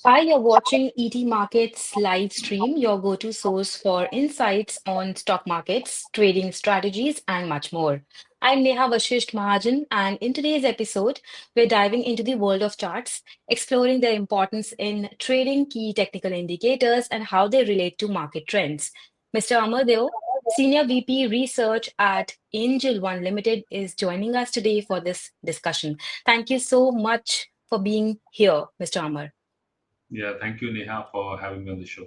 Hi, you're watching ET Markets live stream, your go-to source for insights on stock markets, trading strategies, and much more. I'm Neha Vashisht Mahajan, and in today's episode, we're diving into the world of charts, exploring their importance in trading key technical indicators and how they relate to market trends. Mr. Aamar Deo, Senior VP Research at Angel One Limited, is joining us today for this discussion. Thank you so much for being here, Mr. Amar. Yeah, thank you, Neha, for having me on the show.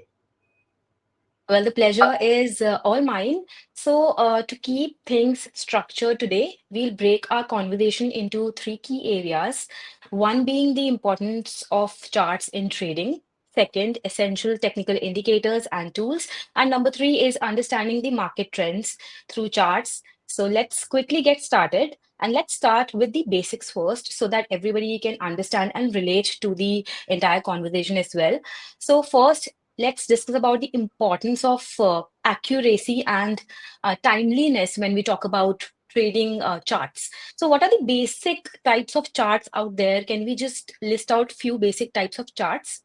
Well, the pleasure is all mine. To keep things structured today, we'll break our conversation into three key areas. One being the importance of charts in trading. Second, essential technical indicators and tools. And number three is understanding the market trends through charts. So let's quickly get started. And let's start with the basics first so that everybody can understand and relate to the entire conversation as well. So, first, let's discuss about the importance of accuracy and timeliness when we talk about trading charts. So, what are the basic types of charts out there? Can we just list out few basic types of charts?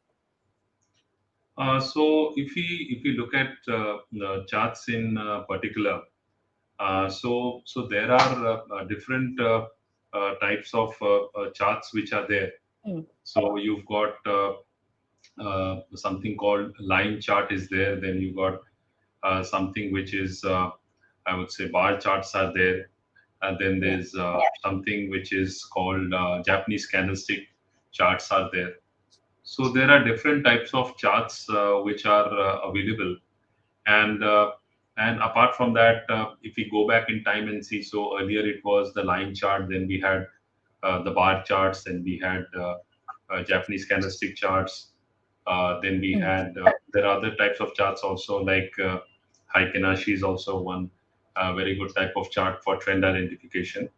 So if we look at the charts in particular, so there are different types of charts which are there. Mm, So you've got something called line chart is there. Then you got something which is I would say bar charts are there. And then yeah. there's something which is called Japanese candlestick charts are there. So there are different types of charts which are available, and apart from that, if we go back in time and see, so earlier it was the line chart, then we had the bar charts, then we had Japanese candlestick charts, then we Mm, had there are other types of charts also like Heikenashi is also one very good type of chart for trend identification.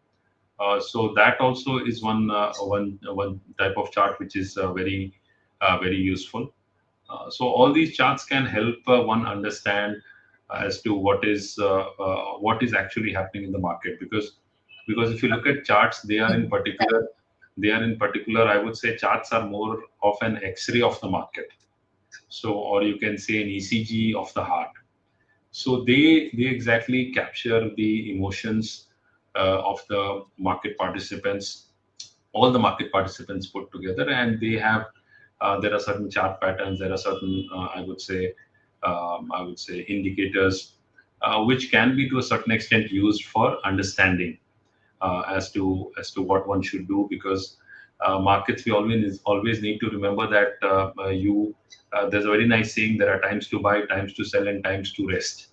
So that also is one type of chart which is very useful. So all these charts can help one understand as to what is actually happening in the market, because if you look at charts, mm, they are in particular, I would say charts are more of an X-ray of the market. So, or you can say an ECG of the heart. So they exactly capture the emotions of the market participants, all the market participants put together, and they have there are certain chart patterns, there are certain I would say indicators which can be to a certain extent used for understanding as to what one should do, because markets, we always need to remember that you there's a very nice saying, there are times to buy, times to sell, and times to rest.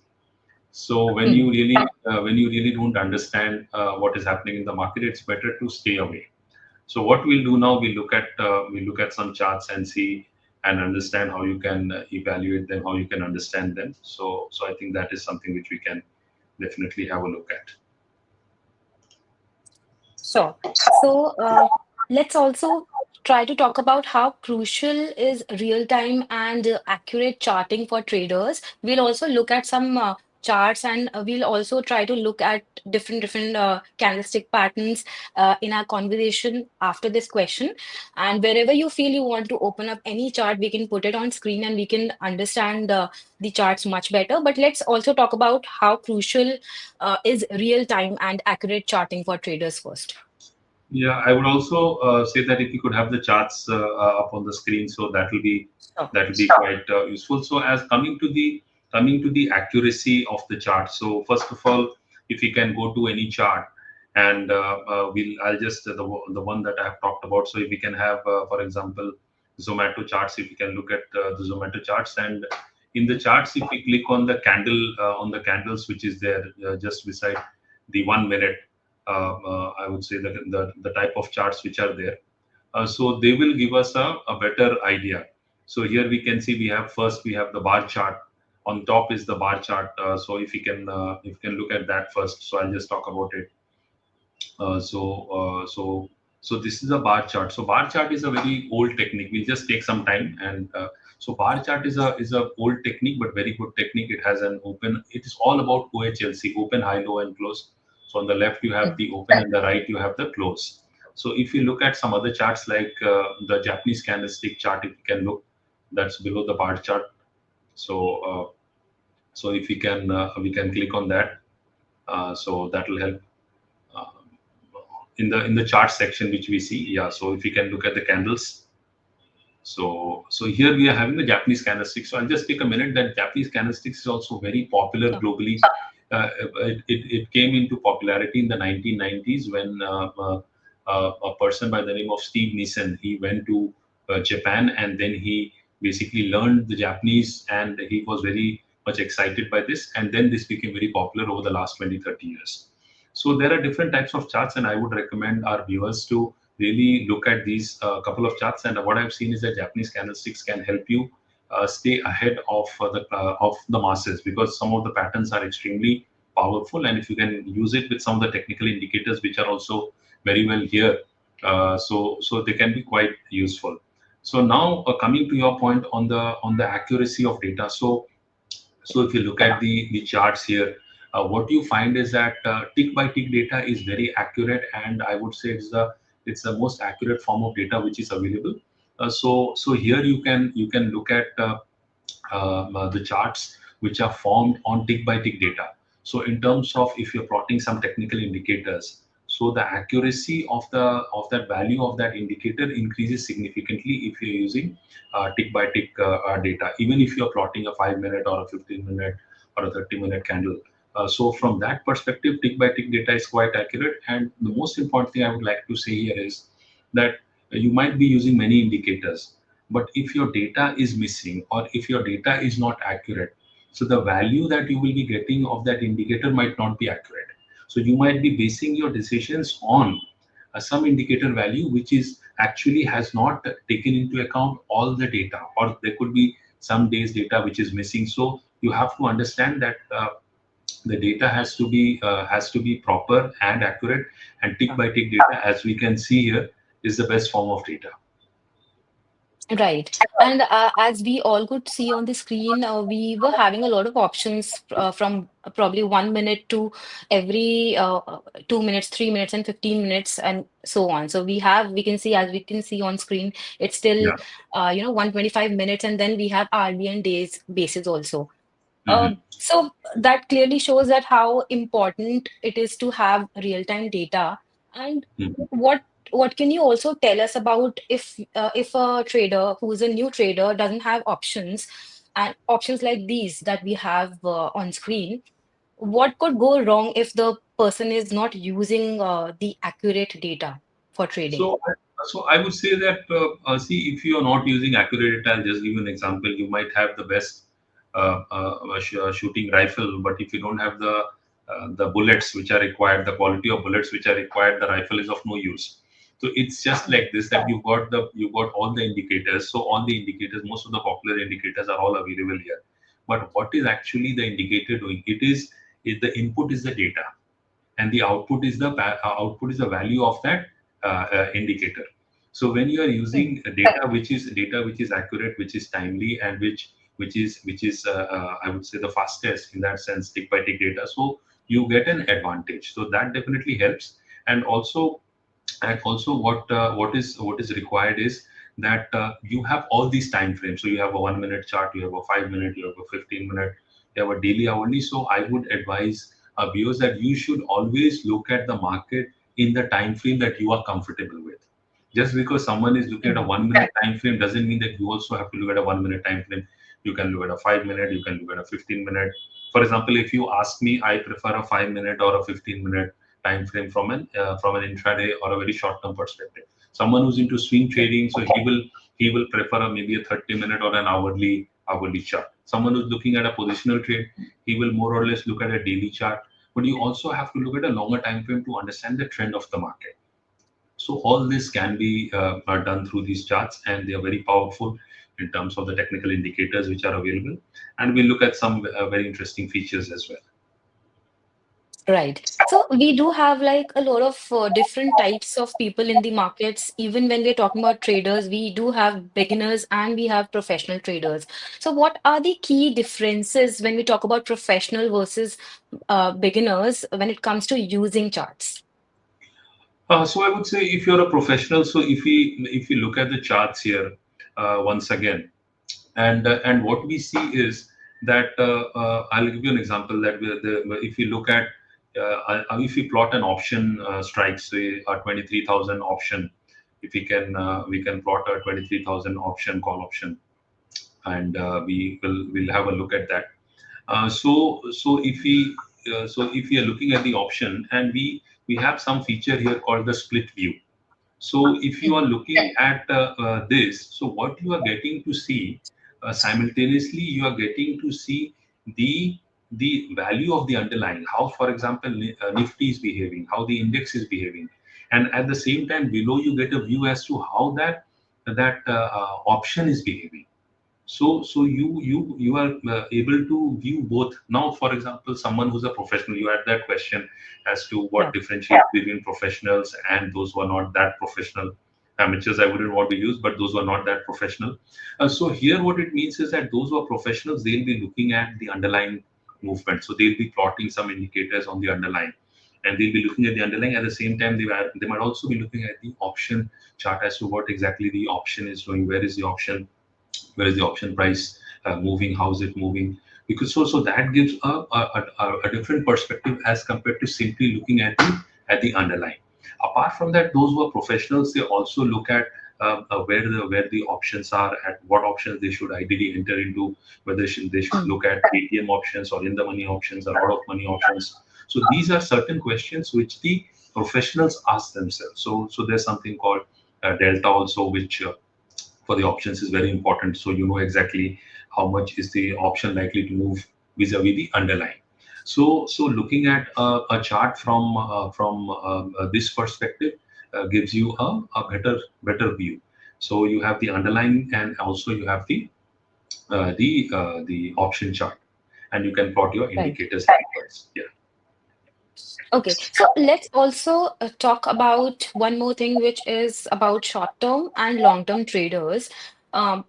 So mm. when you really don't understand what is happening in the market, it's better to stay away. So what we'll do now, we look at some charts and see and understand how you can evaluate them, how you can understand them. So I think that is something which we can definitely have a look at. Sure. Let's also try to talk about how crucial is real-time and accurate charting for traders. We'll also look at some charts, and we'll also try to look at different candlestick patterns in our conversation after this question. And wherever you feel you want to open up any chart, we can put it on screen and we can understand the charts much better. But let's also talk about how crucial is real-time and accurate charting for traders first. Yeah, I would also say that if you could have the charts up on the screen, so Sure. that will be quite useful. So as coming to the accuracy of the chart. So first of all, if you can go to any chart, and I'll just the one that I have talked about. So if we can have, for example, Zomato charts. If you can look at the Zomato charts, and in the charts, if we click on the candle on the candles which is there just beside the 1 minute, I would say that the type of charts which are there. So they will give us a better idea. So here we can see, we have the bar chart. On top is the bar chart. So if you can look at that first. So I'll just talk about it. Uh, so so this is a bar chart. So bar chart is a very old technique. We'll just take some time, and so bar chart is a old technique but very good technique. It has an open. It is all about OHLC, open, high, low, and close. So on the left you have Mm, the open, and the right you have the close. So if you look at some other charts like the Japanese candlestick chart, if you can look, that's below the bar chart. So so if we can click on that, so that will help uh, in the chart section which we see. Yeah, so if you can look at the candles. So here we are having the Japanese candlestick. So I'll just take a minute. That Japanese candlesticks is also very popular Sure. globally. It came into popularity in the 1990s when a person by the name of Steve Nissen, he went to Japan, and then he basically learned the Japanese, and he was very much excited by this, and then this became very popular over the last 20, 30 years. So there are different types of charts, and I would recommend our viewers to really look at these couple of charts. And what I've seen is that Japanese candlesticks can help you stay ahead of the masses, because some of the patterns are extremely powerful, and if you can use it with some of the technical indicators which are also very well here, so they can be quite useful. So now coming to your point on the accuracy of data. So if you look at the charts here, what you find is that tick by tick data is very accurate, and I would say it's the most accurate form of data which is available. So here you can look at the charts which are formed on tick by tick data. So in terms of if you're plotting some technical indicators, so the accuracy of that value of that indicator increases significantly if you're using tick by tick data, even if you're plotting a 5 minute or a 15 minute or a 30-minute candle. So from that perspective, tick by tick data is quite accurate. And the most important thing I would like to say here is that you might be using many indicators, but if your data is missing or if your data is not accurate, so the value that you will be getting of that indicator might not be accurate. So you might be basing your decisions on some indicator value which is actually has not taken into account all the data, or there could be some days data which is missing. So you have to understand that the data has to be proper and accurate, and tick by tick data, as we can see here, is the best form of data. Right. And as we all could see on the screen, we were having a lot of options from probably 1 minute to every 2 minutes, 3 minutes, and 15 minutes, and so on. So we can see, as we can see on screen, it's still, Yeah. 125 minutes, and then we have hourly and days basis also. Hmm. So that clearly shows that how important it is to have real-time data. And what what can you also tell us about if a trader who's a new trader doesn't have options and options like these that we have on screen, what could go wrong if the person is not using the accurate data for trading? So, so I would say that see, if you are not using accurate data, I'll just give you an example. You might have the best shooting rifle, but if you don't have the bullets which are required, the quality of bullets which are required, the rifle is of no use. So it's just like this, that you've got all the indicators. So all the indicators, most of the popular indicators are all available here. But what is actually the indicator doing? It is the input is the data, and the output is the value of that indicator. So when you are Hmm. using data which is accurate, which is timely, and which is I would say the fastest in that sense, tick by tick data, so you get an advantage. So that definitely helps. And also, what is required is that you have all these time frames. So you have a 1 minute chart, you have a 5 minute, you have a 15 minute, you have a daily, hourly. So I would advise viewers that you should always look at the market in the time frame that you are comfortable with. Just because someone is looking at a Hmm. 1 minute time frame doesn't mean that you also have to look at a 1 minute time frame. You can look at a 5 minute, you can look at a 15 minute. For example, if you ask me, I prefer a 5 minute or a 15 minute time frame from an intraday or a very short term perspective. Someone who's into swing trading, so he will prefer maybe a 30 minute or an hourly chart. Someone who's looking at a positional trade, he will more or less look at a daily chart. But you also have to look at a longer time frame to understand the trend of the market. So all this can be are done through these charts, and they are very powerful in terms of the technical indicators which are available. And we'll look at some very interesting features as well. Right. So we do have like a lot of different types of people in the markets. Even when we're talking about traders, we do have beginners and we have professional traders. So what are the key differences when we talk about professional versus beginners when it comes to using charts? So I would say if you're a professional, so if we look at the charts here once again, and what we see is that I'll give you an example that if you look at if we plot an option strike, say a 23,000 option, if we can plot a 23,000 option call option, and we'll have a look at that. So if we are looking at the option, and we have some feature here called the split view. So if you are Mm. looking at this, so what you are getting to see simultaneously, you are getting to see the the value of the underlying, how, for example, Nifty is behaving, how the index is behaving, and at the same time below you get a view as to how that option is behaving. So you are able to view both. Now, for example, someone who's a professional, you had that question as to what Yeah. differentiates between professionals and those who are not that professional. Amateurs, I wouldn't want to use, but those who are not that professional. So here, what it means is that those who are professionals, they'll be looking at the underlying movement. So they'll be plotting some indicators on the underlying, and they'll be looking at the underlying. At the same time, they might also be looking at the option chart as to what exactly the option is doing. Where is the option price moving, how is it moving, because so that gives a different perspective as compared to simply looking at the underlying. Apart from that, those who are professionals, they also look at where the options are, at what options they should ideally enter into, whether they should Mm. look at ATM options or in the money options or out of money options. So these are certain questions which the professionals ask themselves. So there's something called delta also, which for the options is very important. So you know exactly how much is the option likely to move vis-a-vis the underlying. So looking at a chart from this perspective gives you a better view. So you have the underlying, and also you have the option chart, and you can plot your Right. indicators likewise. Yeah. Okay, so let's also talk about one more thing, which is about short-term and long-term traders.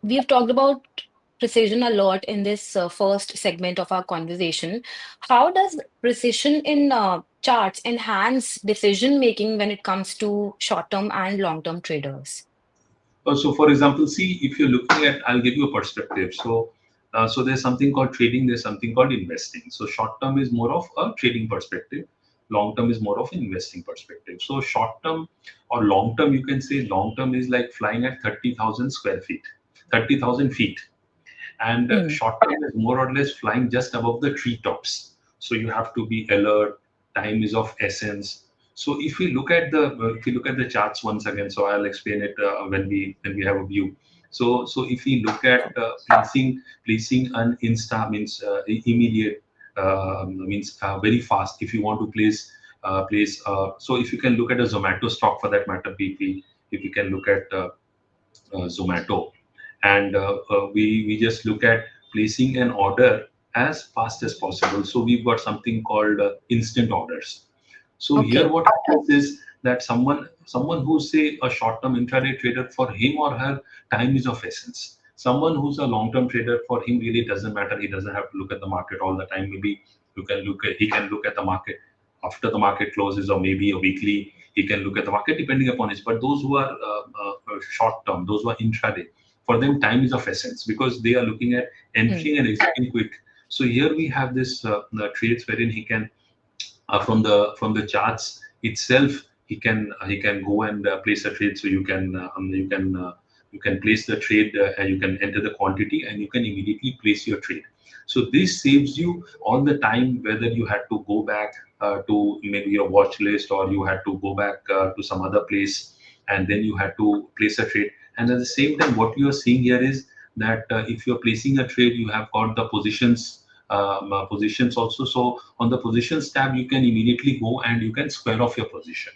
We've talked about precision a lot in this first segment of our conversation. How does precision in charts enhance decision making when it comes to short-term and long-term traders? So, for example, see, if you're looking at, I'll give you a perspective. So there's something called trading, there's something called investing. So, short term is more of a trading perspective, long term is more of an investing perspective. So, short term or long term, you can say long term is like flying at 30,000 square feet, 30,000 feet, and Mm. short term is more or less flying just above the treetops. So you have to be alert. Time is of essence. So if you look at the charts once again, so I'll explain it when we have a view. So if we look at placing an insta means immediate, means very fast. If you want to place so if you can look at a Zomato stock for that matter, if you can look at Zomato, and we just look at placing an order as fast as possible. So we've got something called instant orders. So here, Okay. what happens is that someone who's say a short-term intraday trader, for him or her, time is of essence. Someone who's a long-term trader, for him really doesn't matter. He doesn't have to look at the market all the time. Maybe he can look at the market after the market closes, or maybe a weekly he can look at the market depending upon his. But those who are short-term, those who are intraday, for them time is of essence because they are looking at Mm. entering and exiting quick. So here we have this trades wherein he can from the charts itself he can go and place a trade. So you can place the trade and you can enter the quantity and you can immediately place your trade. So this saves you all the time, whether you had to go back to maybe your watch list, or you had to go back to some other place and then you had to place a trade. And at the same time, what you are seeing here is that if you're placing a trade, you have got the positions also. So on the positions tab, you can immediately go and you can square off your position.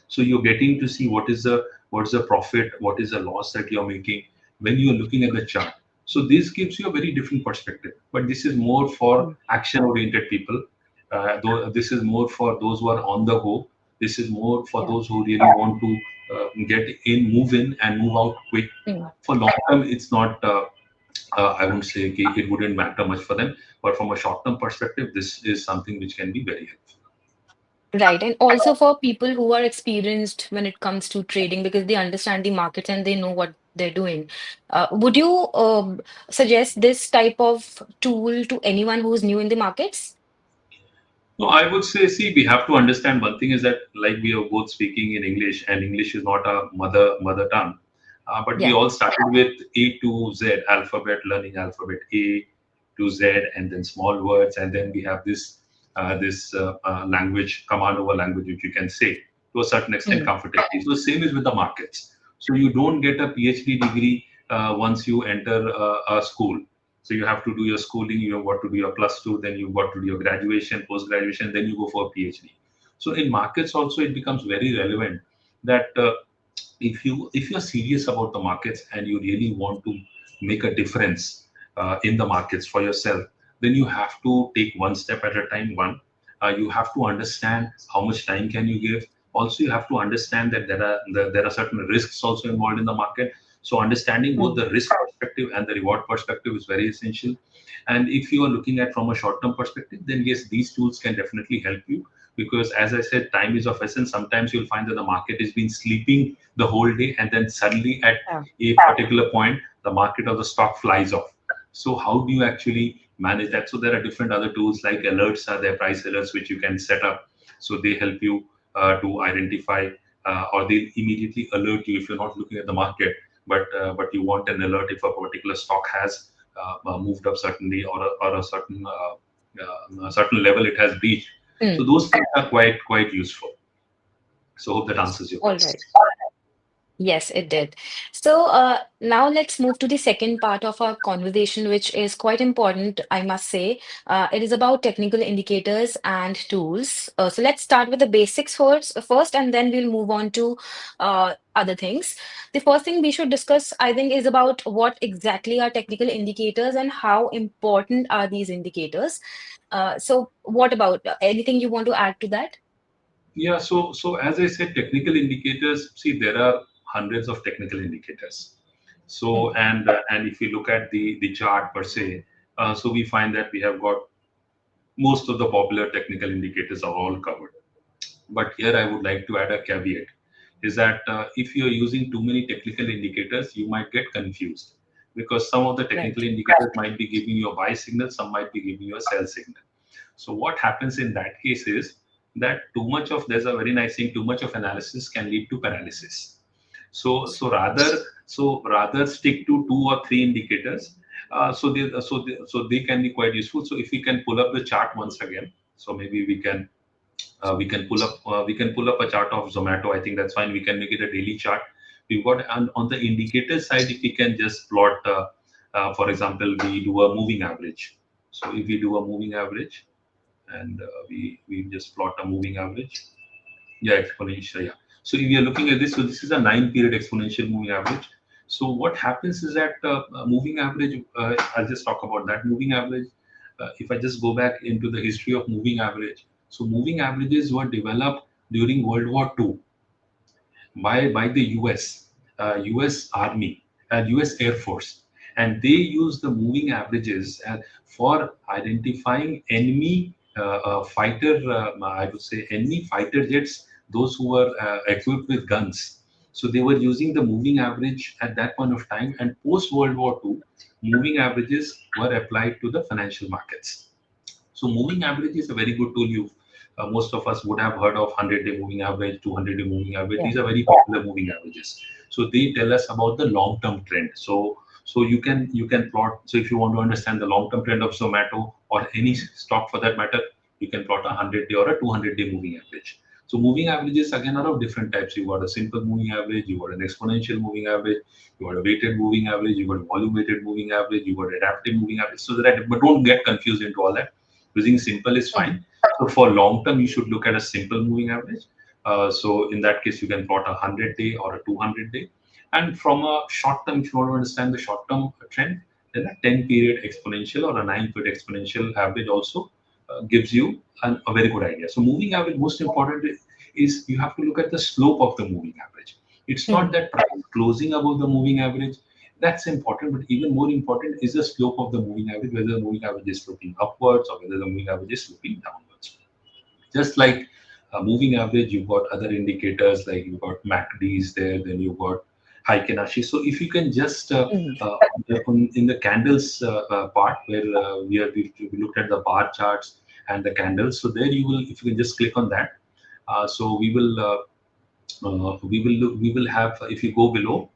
So you're getting to see what's the profit, what is the loss that you're making when you're looking at the chart. So this gives you a very different perspective. But this is more for Mm. action-oriented people. Though this is more for those who are on the go. This is more for Yeah. those who really want to get in, and move out quick. Mm. For long term, it's not. I won't say it wouldn't matter much for them, but from a short-term perspective, this is something which can be very helpful. Right. And also for people who are experienced when it comes to trading because they understand the markets and they know what they're doing. Would you suggest this type of tool to anyone who's new in the markets? No, I would say, see, we have to understand one thing is that like we are both speaking in English, and English is not a mother tongue, but we Yeah. all started with A to Z alphabet, learning alphabet A to Z, and then small words, and then we have this language, command over language, which you can say to a certain extent Mm. comfortably. So same is with the markets. So you don't get a PhD degree once you enter a school. So you have to do your schooling, you have got to do your plus two, then you've got to do your graduation, post graduation, then you go for a PhD. So in markets also it becomes very relevant that if you're serious about the markets and you really want to make a difference in the markets for yourself, then you have to take one step at a time. One, you have to understand how much time can you give. Also, you have to understand that there are certain risks also involved in the market. So understanding both Mm. the risk perspective and the reward perspective is very essential. And if you are looking at from a short-term perspective, then yes, these tools can definitely help you because, as I said, time is of essence. Sometimes you'll find that the market has been sleeping the whole day, and then suddenly at Yeah. a particular point, the market or the stock flies off. So how do you actually manage that? So there are different other tools like alerts, are there price alerts which you can set up. So they help you to identify or they immediately alert you if you're not looking at the market, but you want an alert if a particular stock has moved up certainly or a certain level it has reached. So Mm. those things are quite useful. So hope that answers your All question. right. Yes, it did. So now let's move to the second part of our conversation, which is quite important, I must say. It is about technical indicators and tools. So let's start with the basics first, and then we'll move on to other things. The first thing we should discuss, I think, is about what exactly are technical indicators and how important are these indicators. So what about anything you want to add to that? Yeah, so as I said, technical indicators, see, there are hundreds of technical indicators. So Mm. and if you look at the chart per se, so we find that we have got most of the popular technical indicators are all covered. But here I would like to add a caveat, is that if you're using too many technical indicators, you might get confused because some of the technical Right. indicators might be giving you a buy signal, some might be giving you a sell signal. So what happens in that case is that there's a very nice thing, too much of analysis can lead to paralysis. So rather stick to two or three indicators. So they can be quite useful. So if we can pull up the chart once again, so maybe we can pull up a chart of Zomato. I think that's fine. We can make it a daily chart. We've got on the indicator side, if we can just plot, for example, we do a moving average. So if we do a moving average, and we just plot a moving average. Yeah, exponential. Yeah. So if we are looking at this, so this is a 9-period exponential moving average. So what happens is that moving average. I'll just talk about that moving average. If I just go back into the history of moving average, so moving averages were developed during World War II by the US Army and US Air Force, and they use the moving averages for identifying enemy fighter, I would say enemy fighter jets, those who were equipped with guns. So they were using the moving average at that point of time, and post World War II, moving averages were applied to the financial markets. So moving average is a very good tool. Most of us would have heard of 100-day moving average, 200-day moving average. Yeah. These are very popular moving averages. So they tell us about the long-term trend. So you can plot. So if you want to understand the long-term trend of Zomato or any stock for that matter, you can plot a 100-day or a 200-day moving average. So moving averages again are of different types. You got a simple moving average, you got an exponential moving average, you got a weighted moving average, you got a volume weighted moving average, you got adaptive moving average. So that, but don't get confused into all that. Using simple is Mm. fine. So for long term, you should look at a simple moving average. So in that case, you can plot a 100-day or a 200-day. And from a short term, if you want to understand the short term trend, then a 10-period exponential or a 9-period exponential average also gives you a very good idea. So moving average, most important is you have to look at the slope of the moving average. It's not Mm. that price closing above the moving average. That's important, but even more important is the slope of the moving average, whether the moving average is sloping upwards or whether the moving average is sloping downwards. Just like moving average, you've got other indicators like you've got MACDs there, then you've got Heikenashi. So if you can just Mm. in the candles part where we looked at the bar charts and the candles. So there you will, if you can just click on that. So we will have, if you go below,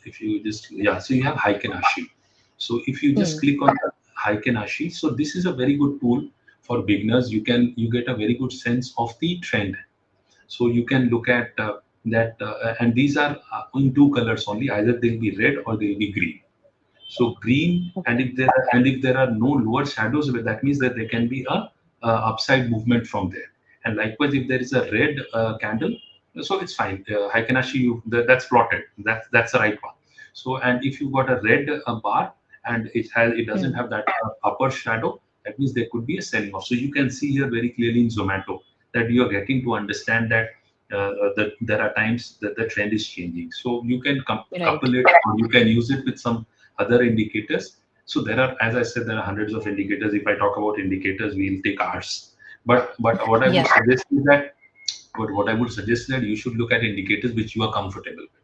if you just, yeah, so you have Heikenashi. So if you just Mm. click on the Heikenashi, so this is a very good tool for beginners. You get a very good sense of the trend. So you can look at that, and these are in two colors only. Either they'll be red or they'll be green. So green, and Okay. if there are no lower shadows, well, that means that there can be a upside movement from there. And likewise, if there is a red candle, so it's fine. Heikenashi, that's plotted. That's the right one. So, and if you've got a red bar and it doesn't Mm. have that upper shadow, that means there could be a selling off. So you can see here very clearly in Zomato that you are getting to understand that that there are times that the trend is changing. So you can Right. couple it, or you can use it with some other indicators. So there are, as I said, there are hundreds of indicators. If I talk about indicators, we'll take hours. But what I would Yeah. suggest is that, but what I would suggest is that you should look at indicators which you are comfortable with.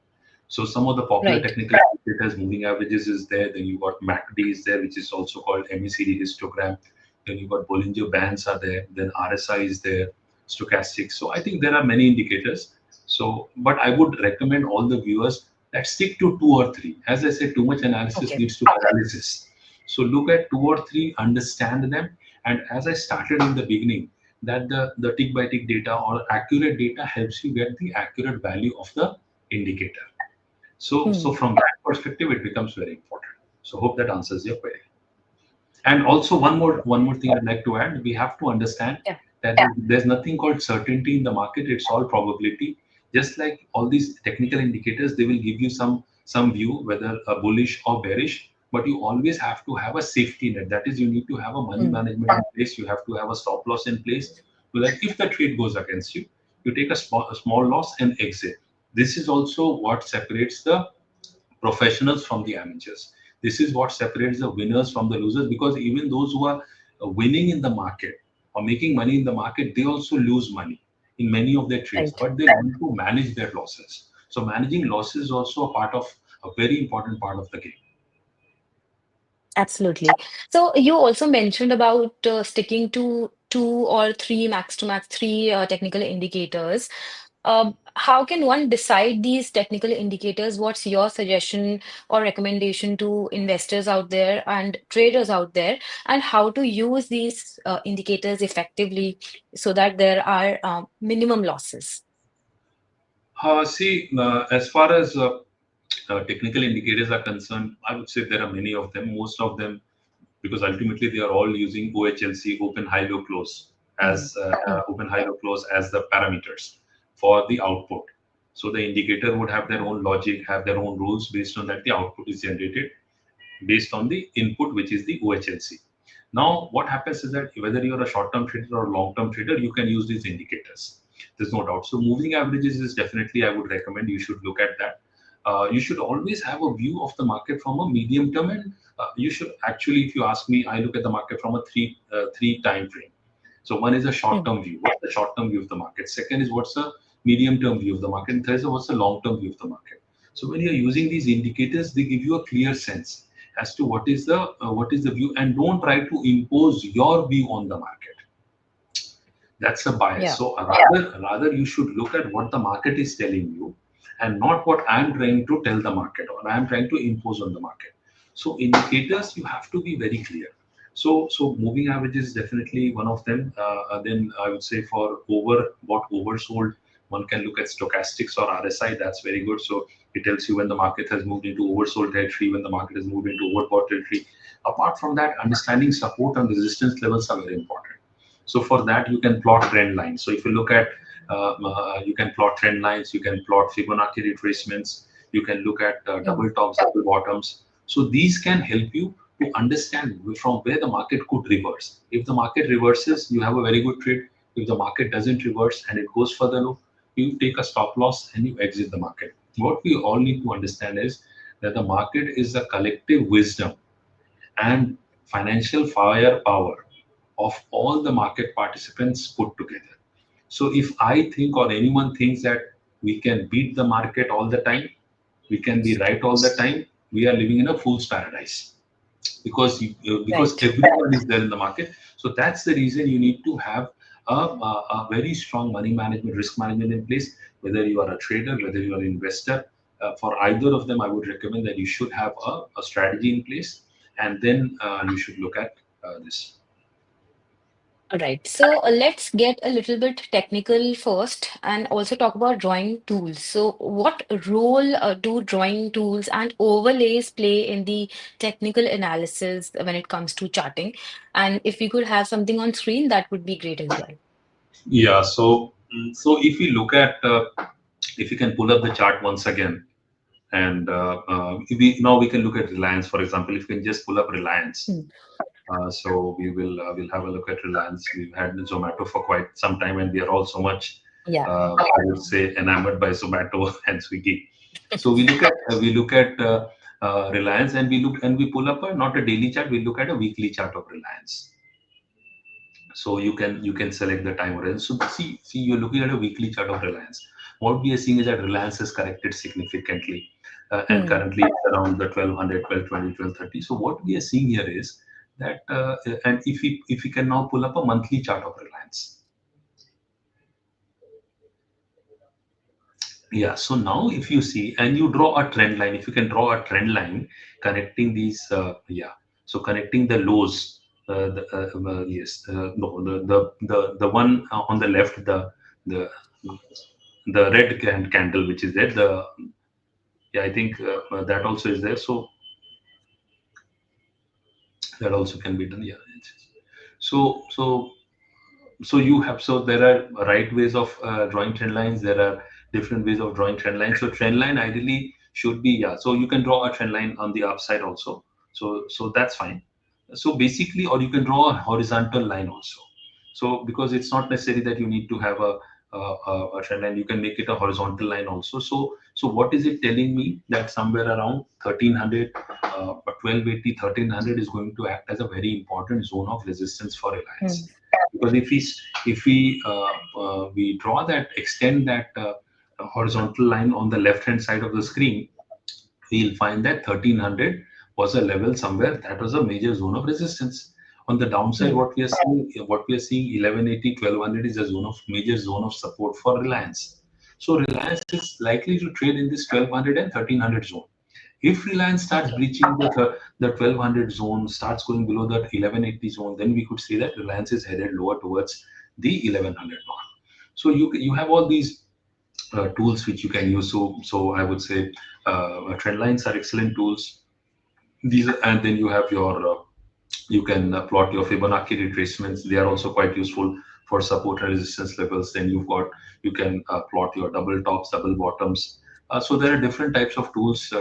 So some of the popular Right. technical indicators, moving averages is there. Then you got MACD is there, which is also called MECD histogram. Then you got Bollinger Bands are there. Then RSI is there, stochastic. So I think there are many indicators. So, but I would recommend all the viewers that stick to two or three. As I said, too much analysis Okay. leads to paralysis. So look at two or three, understand them. And as I started in the beginning, that the tick by tick data or accurate data helps you get the accurate value of the indicator. So Mm. from that perspective, it becomes very important. So hope that answers your query. And also one more thing I'd like to add: we have to understand Yeah. that there's nothing called certainty in the market. It's all probability. Just like all these technical indicators, they will give you some view whether a bullish or bearish. But you always have to have a safety net. That is, you need to have a money Mm. management in place. You have to have a stop loss in place, so that if the trade goes against you, you take a small loss and exit. This is also what separates the professionals from the amateurs. This is what separates the winners from the losers, because even those who are winning in the market or making money in the market, they also lose money in many of their trades, Right. but they learn to manage their losses. So managing losses is also a very important part of the game. Absolutely. So you also mentioned about sticking to two or three, max to max three technical indicators. How can one decide these technical indicators? What's your suggestion or recommendation to investors out there and traders out there, and how to use these indicators effectively so that there are minimum losses? See, as far as technical indicators are concerned, I would say there are many of them. Most of them, because ultimately they are all using OHLC, open high low close, Mm, as mm, open high low close as the parameters for the output. So the indicator would have their own logic, have their own rules. Based on that, the output is generated based on the input, which is the OHLC. Now, what happens is that whether you're a short-term trader or long-term trader, you can use these indicators. There's no doubt. So moving averages is definitely, I would recommend you should look at that. You should always have a view of the market from a medium term, and you should actually, if you ask me, I look at the market from a three time frame. So one is a mm. short-term view. What's the short-term view of the market? Second is what's the medium-term view of the market? And third is what's the long-term view of the market? So when you're using these indicators, they give you a clear sense as to what is the view, and don't try to impose your view on the market. That's a bias. Yeah. So rather you should look at what the market is telling you, and not what I'm trying to tell the market or I'm trying to impose on the market. So indicators, you have to be very clear. So moving averages is definitely one of them. Then I would say for bought oversold, one can look at stochastics or RSI. That's very good. So it tells you when the market has moved into oversold territory, when the market has moved into overbought territory. Apart from that, understanding support and resistance levels are very important. So for that, you can plot trend lines. So if you look at, you can plot trend lines, you can plot Fibonacci retracements, you can look at Mm, double tops, double bottoms. So these can help you to understand from where the market could reverse. If the market reverses, you have a very good trade. If the market doesn't reverse and it goes further low, you take a stop loss and you exit the market. What we all need to understand is that the market is a collective wisdom and financial firepower of all the market participants put together. So if I think or anyone thinks that we can beat the market all the time, we can be right all the time, we are living in a fool's paradise, because Right. everyone is there in the market. So that's the reason you need to have a very strong money management, risk management in place. Whether you are a trader, whether you are an investor, for either of them, I would recommend that you should have a strategy in place, and then you should look at this. All right. So let's get a little bit technical first and also talk about drawing tools. So, what role do drawing tools and overlays play in the technical analysis when it comes to charting? And if we could have something on screen, that would be great as well. Yeah. So if you look at, if you can pull up the chart once again, and if we now we can look at Reliance, for example. If you can just pull up Reliance. Hmm. So we'll have a look at Reliance. We've had Zomato for quite some time, and we are all so much, Yeah. I would say, enamored by Zomato and Swiggy. So we look at Reliance, and we pull up not a daily chart. We look at a weekly chart of Reliance. So you can select the time horizon. So see, you're looking at a weekly chart of Reliance. What we are seeing is that Reliance has corrected significantly, and Hmm. currently it's around the 1200, 1220, 1230. So what we are seeing here is that, and if we can now pull up a monthly chart of Reliance. Yeah, so now if you see and you draw a trend line, if you can draw a trend line connecting these, yeah, so connecting the lows, yes, no, the one on the left, the the red candle which is there, yeah, I think that also is there. So that also can be done. Yeah, so so there are right ways of drawing trend lines. There are different ways of drawing trend lines. So trend line ideally should be, yeah, so you can draw a trend line on the upside also. So that's fine. So basically, or you can draw a horizontal line also. So because it's not necessary that you need to have a trend line, you can make it a horizontal line also. So what is it telling me? That somewhere around 1300, 1280, 1300 is going to act as a very important zone of resistance for Hmm. Reliance. Because if we draw that, extend that horizontal line on the left hand side of the screen, we'll find that 1300 was a level somewhere that was a major zone of resistance. On the downside, Hmm. what we are seeing 1180, 1200 is a major zone of support for Reliance. So Reliance is likely to trade in this 1200 and 1300 zone. If Reliance starts Okay. breaching the 1200 zone, starts going below that 1180 zone, then we could see that Reliance is headed lower towards the 1100 mark. So you have all these tools which you can use. So I would say trend lines are excellent tools. These, and then you have your you can plot your Fibonacci retracements. They are also quite useful for support and resistance levels. Then you can plot your double tops, double bottoms. So there are different types of tools,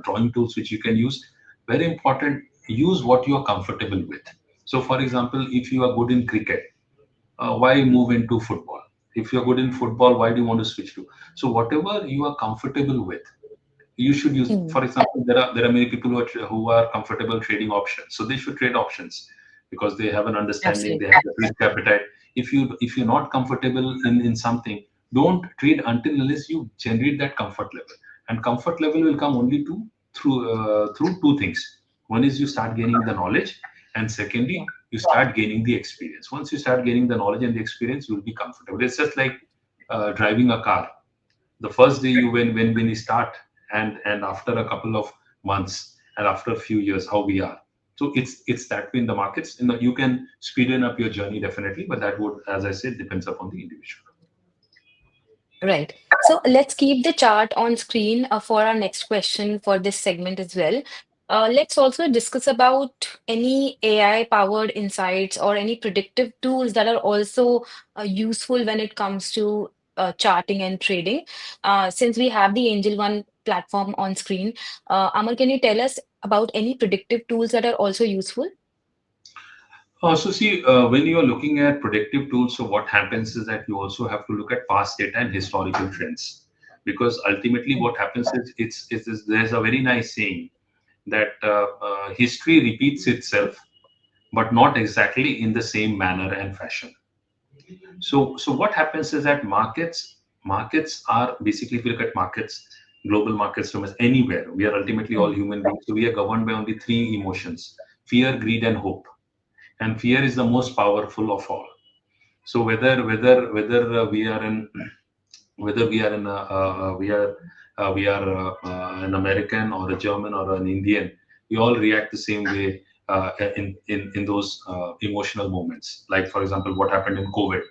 drawing tools which you can use. Very important, use what you are comfortable with. So for example, if you are good in cricket, why move into football? If you're good in football, why do you want to switch to? So whatever you are comfortable with, you should use. Hmm. For example, there are many people who are comfortable trading options, so they should trade options because they have an understanding, they Absolutely. have the risk appetite. If you're not comfortable in something, don't trade until unless you generate that comfort level. And comfort level will come only through two things. One is you start gaining the knowledge, and secondly Yeah. you start gaining the experience. Once you start gaining the knowledge and the experience, you will be comfortable. It's just like driving a car. The first day when you start, and after a couple of months and after a few years, how we are. So it's that way in the markets. You can speed up your journey definitely, but that would, as I said, depends upon the individual. Right. So let's keep the chart on screen for our next question for this segment as well. Let's also discuss about any AI-powered insights or any predictive tools that are also useful when it comes to charting and trading. Since we have the Angel One platform on screen, Amar, can you tell us about any predictive tools that are also useful? So see, when you are looking at predictive tools, so what happens is that you also have to look at past data and historical trends, because ultimately Mm. what happens is there's a very nice saying that history repeats itself, but not exactly in the same manner and fashion. So what happens is that markets are basically, if you look at markets, global markets from anywhere, we are ultimately all Mm. human beings. So we are governed by only three emotions: fear, greed, and hope. And fear is the most powerful of all. So whether we are in whether we are in a, we are an American or a German or an Indian, we all react the same way in those emotional moments. Like for example, what happened in COVID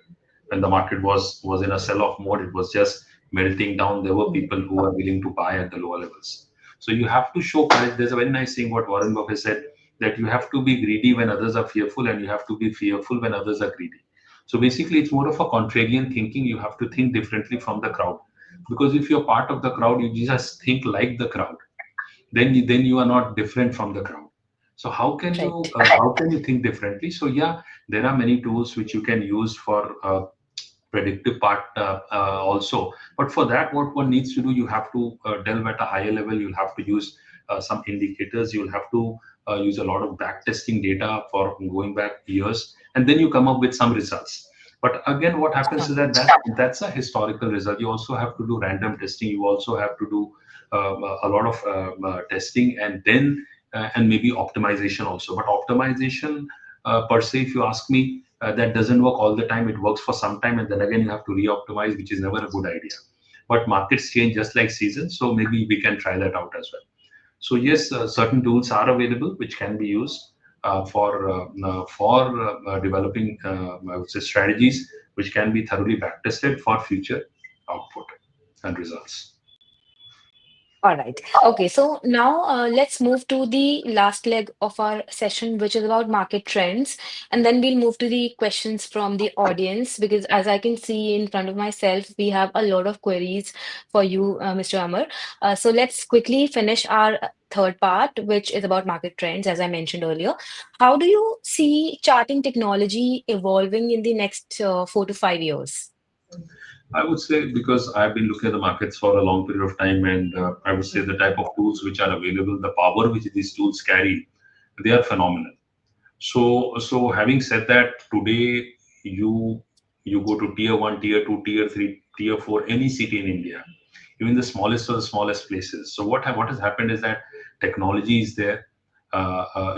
when the market was in a sell-off mode, it was just melting down. There were Mm. people who were willing to buy at the lower levels. So you have to show courage. There's a very nice thing what Warren Buffett said, that you have to be greedy when others are fearful, and you have to be fearful when others are greedy. So basically, it's more of a contrarian thinking. You have to think differently from the crowd, because if you're part of the crowd, you just think like the crowd. Then you are not different from the crowd. So Right. how can you think differently? So yeah, there are many tools which you can use for predictive part also. But for that, what one needs to do, you have to delve at a higher level. You'll have to use some indicators. You'll have to use a lot of back testing data for going back years, and then you come up with some results. But again, what happens Sure. is that, that's a historical result. You also have to do random testing. You also have to do a lot of testing, and then and maybe optimization also. But optimization per se, if you ask me, that doesn't work all the time. It works for some time, and then again you have to re-optimize, which is never a good idea. But markets change just like seasons, so maybe we can try that out as well. So yes, certain tools are available which can be used for developing, I would say, strategies which can be thoroughly back tested for future output and results. All right. Okay. So now let's move to the last leg of our session, which is about market trends. And then we'll move to the questions from the audience, because as I can see in front of myself, we have a lot of queries for you, Mr. Amar. So let's quickly finish our third part, which is about market trends, as I mentioned earlier. How do you see charting technology evolving in the next 4 to 5 years? I would say, because I've been looking at the markets for a long period of time, and I would say the type of tools which are available, the power which these tools carry, they are phenomenal. So having said that, today you you go to tier one, tier two, tier three, tier four, any city in India, even the smallest of the smallest places. So what has happened is that technology is there,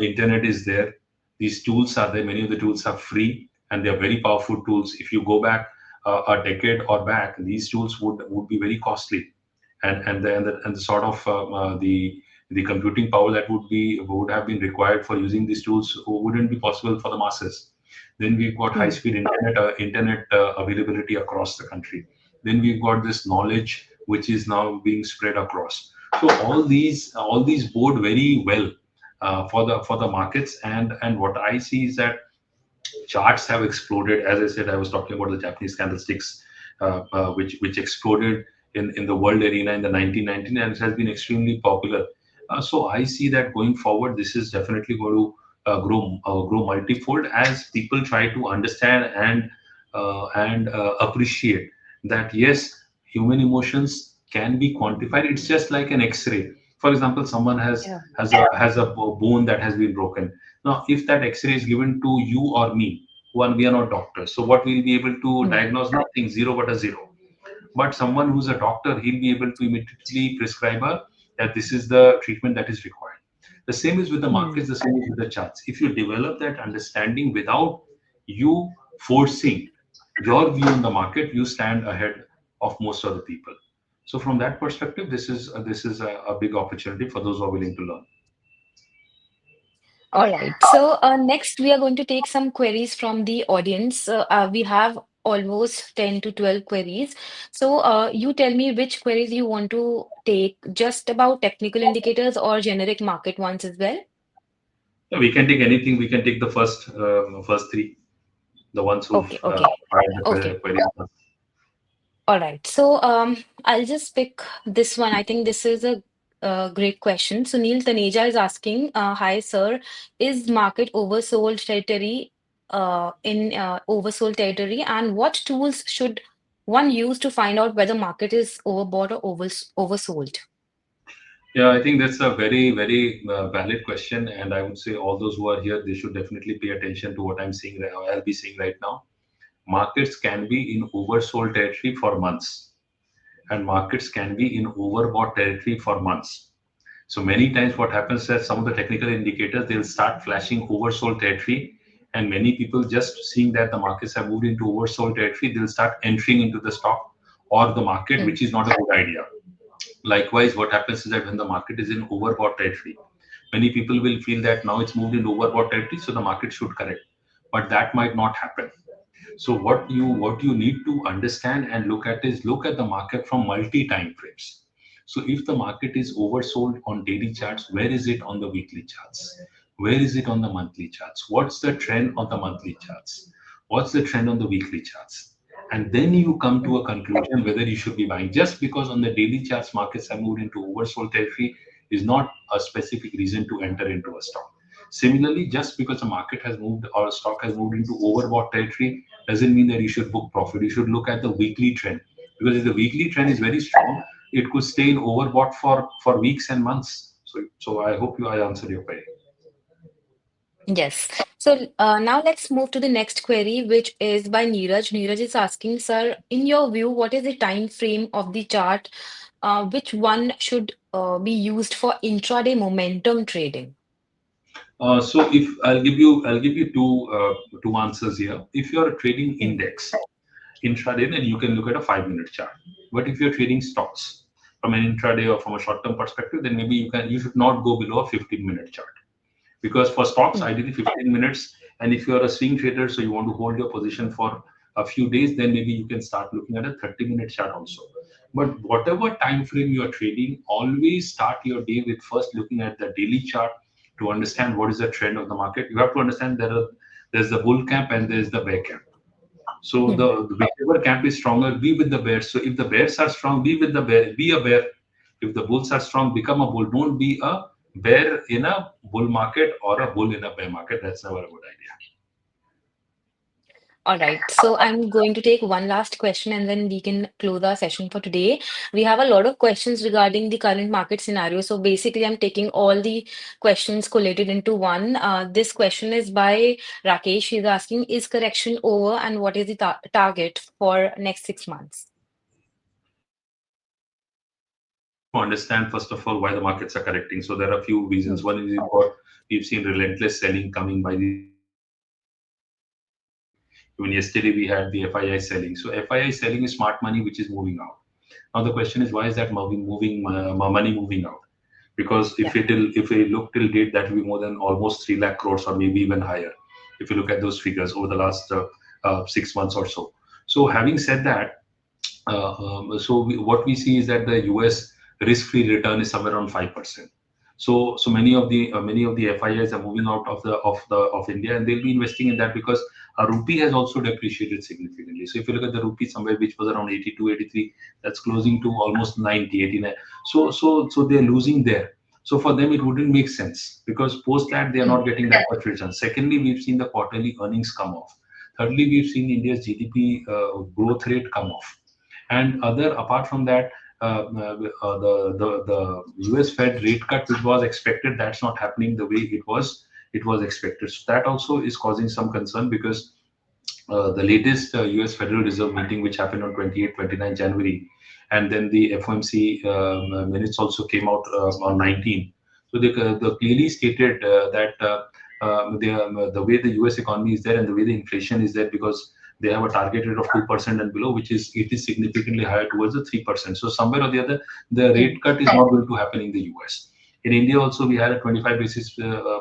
internet is there, these tools are there. Many of the tools are free, and they are very powerful tools. If you go back a decade or back, these tools would be very costly, and the sort of the computing power that would have been required for using these tools wouldn't be possible for the masses. Then we've got high Hmm. speed internet availability across the country. Then we've got this knowledge which is now being spread across. So all these bode very well for the markets. And what I see is that charts have exploded. As I said, I was talking about the Japanese candlesticks, which exploded in the world arena in the 1990s, and it has been extremely popular. So I see that going forward, this is definitely going to grow multifold as people try to understand and appreciate that yes, human emotions can be quantified. It's just like an X-ray. For example, someone Yeah. has a bone that has been broken. Now, if that X-ray is given to you or me, one, we are not doctors, so what we'll be able to Hmm. diagnose? Nothing, zero but a zero. But someone who's a doctor, he'll be able to immediately prescribe that this is the treatment that is required. The same is with the Hmm. markets, the same is with the charts. If you develop that understanding without you forcing your view on the market, you stand ahead of most of the people. So from that perspective, this is a big opportunity for those who are willing to learn. All right. So next, we are going to take some queries from the audience. We have almost 10 to 12 queries. So you tell me which queries you want to take, just about technical indicators or generic market ones as well. Yeah, we can take anything. We can take the first three, the ones who've Okay, okay, fired the okay. queries first. All right. So I'll just pick this one. I think this is a great question. So Neil Taneja is asking, hi sir, is market oversold territory in oversold territory, and what tools should one use to find out whether market is overbought or oversold? Yeah, I think that's a very valid question, and I would say all those who are here, they should definitely pay attention to what I'm saying. I'll be saying right now. markets can be in oversold territory for months, and markets can be in overbought territory for months. So many times what happens is that some of the technical indicators, they'll start flashing oversold territory, and many people just seeing that the markets have moved into oversold territory, they'll start entering into the stock or the market, Hmm. which is not a good idea. Likewise, what happens is that when the market is in overbought territory, many people will feel that now it's moved into overbought territory, so the market should correct. But that might not happen. So what you need to understand and look at is look at the market from multi time frames. So if the market is oversold on daily charts, where is it on the weekly charts? Where is it on the monthly charts? What's the trend on the monthly charts? What's the trend on the weekly charts? And then you come to a conclusion whether you should be buying. Just because on the daily charts markets have moved into oversold territory is not a specific reason to enter into a stock. Similarly, just because a market has moved or a stock has moved into overbought territory doesn't mean that you should book profit. You should look at the weekly trend, because if the weekly trend is very strong, it could stay in overbought for weeks and months. So I hope I answered your query. Yes. So now let's move to the next query, which is by Neeraj. Neeraj is asking, sir, in your view, what is the time frame of the chart? Which one should be used for intraday momentum trading? So if I'll give you two answers here. If you're trading Hmm. index intraday, then you can look at a 5 minute chart. But if you're trading stocks from an intraday or from a short term perspective, then maybe you should not go below a 15 minute chart, because for stocks Hmm. ideally 15 minutes, and if you're a swing trader so you want to hold your position for a few days, then maybe you can start looking at a 30-minute chart also. But whatever time frame you are trading, always start your day with first looking at the daily chart to understand what is the trend of the market. You have to understand there's the bull camp and there's the bear camp. So Hmm. the whichever camp is stronger, be with the bears. So if the bears are strong, be with the bear, be a bear. If the bulls are strong, become a bull. Don't be a bear in a bull market or a bull in a bear market. That's never a good idea. All right. So I'm going to take one last question and then we can close our session for today. We have a lot of questions regarding the current market scenario. So basically, I'm taking all the questions collated into one. This question is by Rakesh. He's asking, is correction over and what is the target for next 6 months? So we have to understand first of all why the markets are correcting. So there are a few Hmm. reasons. One is we've seen relentless selling coming by the central banks in India and globally. Even yesterday we had the FII selling. So FII selling is smart money which is moving out. Now the question is, why is that money moving out? Because Yeah. if we look till date, that will be more than almost 3 lakh crores or maybe even higher. If you look at those figures over the last 6 months or so. So having said that, what we see is that the US risk-free return is somewhere around 5%. So many of the FIIs are moving out of India, and they'll be investing in that because our rupee has also depreciated significantly. So if you look at the rupee somewhere which was around 82, 83, that's closing to almost 90, 89. So they're losing there. So for them it wouldn't make sense because post that they are Hmm. not getting that much return. Secondly, we've seen the quarterly earnings come off. Thirdly, we've seen India's GDP growth rate come off. And other apart from that, the US Fed rate cut which was expected, that's not happening the way it was expected. So that also is causing some concern because the latest US Federal Reserve meeting, which happened on 28, 29 January, and then the FOMC minutes also came out on 19. So they clearly stated that the way the US economy is there and the way the inflation is there, because they have a target rate of 2% and below, which is it is significantly higher towards the 3%. So somewhere or the other, the Hmm. rate cut is not going to happen in the US. In India also, we had a 25 basis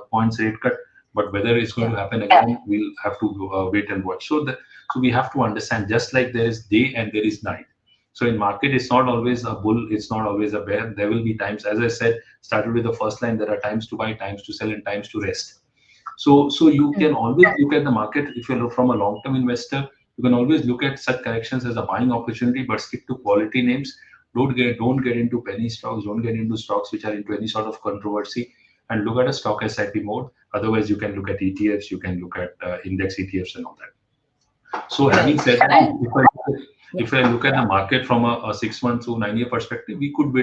points rate cut, but whether it's going Yeah. to happen again, we'll have to wait and watch. So we have to understand, just like there is day and there is night. So in market, it's not always a bull, it's not always a bear. There will be times, as I said, started with the first line, there are times to buy, times to sell, and times to rest. So you Hmm. can always look at the market. If you look from a long-term investor, you can always look at such corrections as a buying opportunity, but stick to quality names. Don't get into penny stocks. Don't get into stocks which are into any sort of controversy, and look at a stock SIP mode. Otherwise, you can look at ETFs. You can look at index ETFs and all that. So having Right. said that, And yeah. if I look at the market from a 6 month to 9 year perspective, we could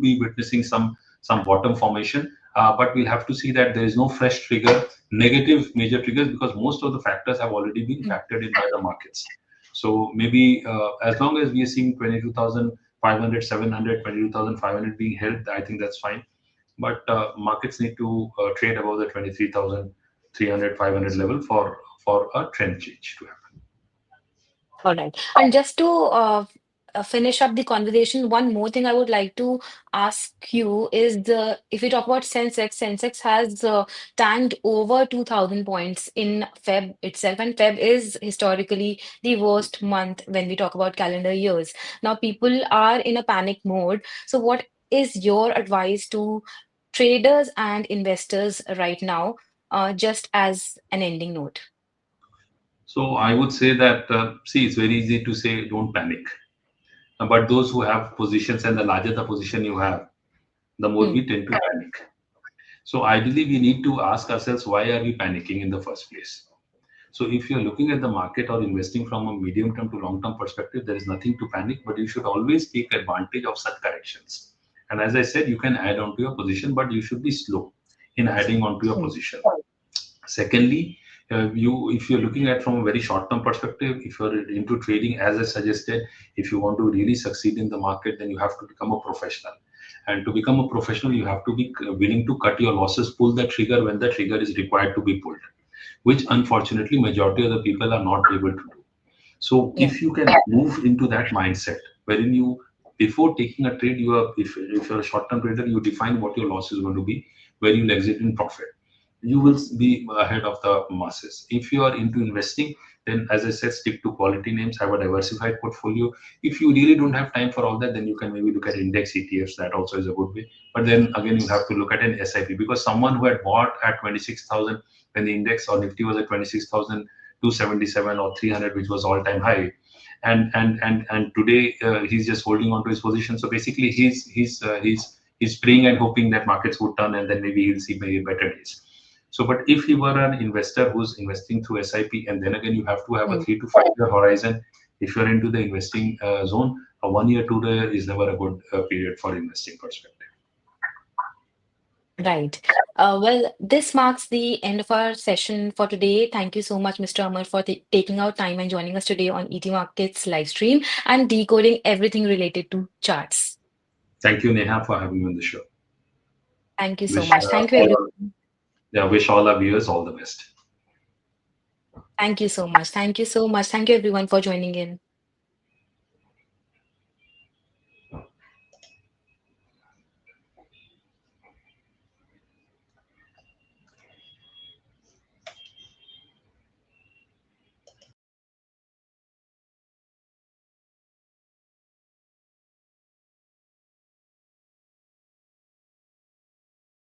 be witnessing some bottom formation. but we'll have to see that there is no fresh trigger, negative major triggers, because most of the factors have already been Mm. factored in by the markets. So maybe as long as we are seeing 22,500, 700, 22,500 being held, I think that's fine. But markets need to trade above the 23,300, 500 level for a trend change to happen. All right. And just to finish up the conversation, one more thing I would like to ask you is the if we talk about Sensex has tanked over 2,000 points in Feb itself, and Feb is historically the worst month when we talk about calendar years. Now, people are in a panic mode. So, what is your advice to traders and investors right now, just as an ending note? So I would say that, see, it's very easy to say don't panic. But those who have positions, and the larger the position you have, the more Hmm. we tend to panic. So ideally, we need to ask ourselves, why are we panicking in the first place? So if you're looking at the market or investing from a medium term to long term perspective, there is nothing to panic, but you should always take advantage of such corrections. And as I said, you can add on to your position, but you should be slow in adding on to your Hmm. position. Secondly, if you're looking at from a very short-term perspective, if you're into trading, as I suggested, if you want to really succeed in the market, then you have to become a professional. And to become a professional, you have to be willing to cut your losses, pull the trigger when the trigger is required to be pulled, which unfortunately majority of the people are not able to do. So Yeah. if you can move into that mindset, wherein you, before taking a trade, you are, if you're a short-term trader, you define what your loss is going to be, where you'll exit in profit. You will be ahead of the masses. If you are into investing, then as I said, stick to quality names, have a diversified portfolio. If you really don't have time for all that, then you can maybe look at index ETFs. That also is a good way. But then again, you have to look at an SIP, because someone who had bought at 26,000 when the index or Nifty was at 26,277 or 300, which was all-time high, and today he's just holding on to his position. So basically, he's praying and hoping that markets would turn, and then maybe he'll see maybe better days. So, but if you were an investor who's investing through SIP, and then again you have to have a Hmm. 3 to 5 year horizon. If you're into the investing zone, a 1 year, 2 year is never a good period for investing perspective. Right. Well, this marks the end of our session for today. Thank you so much, Mr. Amar, for taking out time and joining us today on ET Markets live stream and decoding everything related to charts. Thank you, Neha, for having me on the show. Thank you so Wish much. Thank you, all everyone. our, yeah, wish all our viewers all the best. Thank you so much. Thank you so much. Thank you, everyone, for joining in.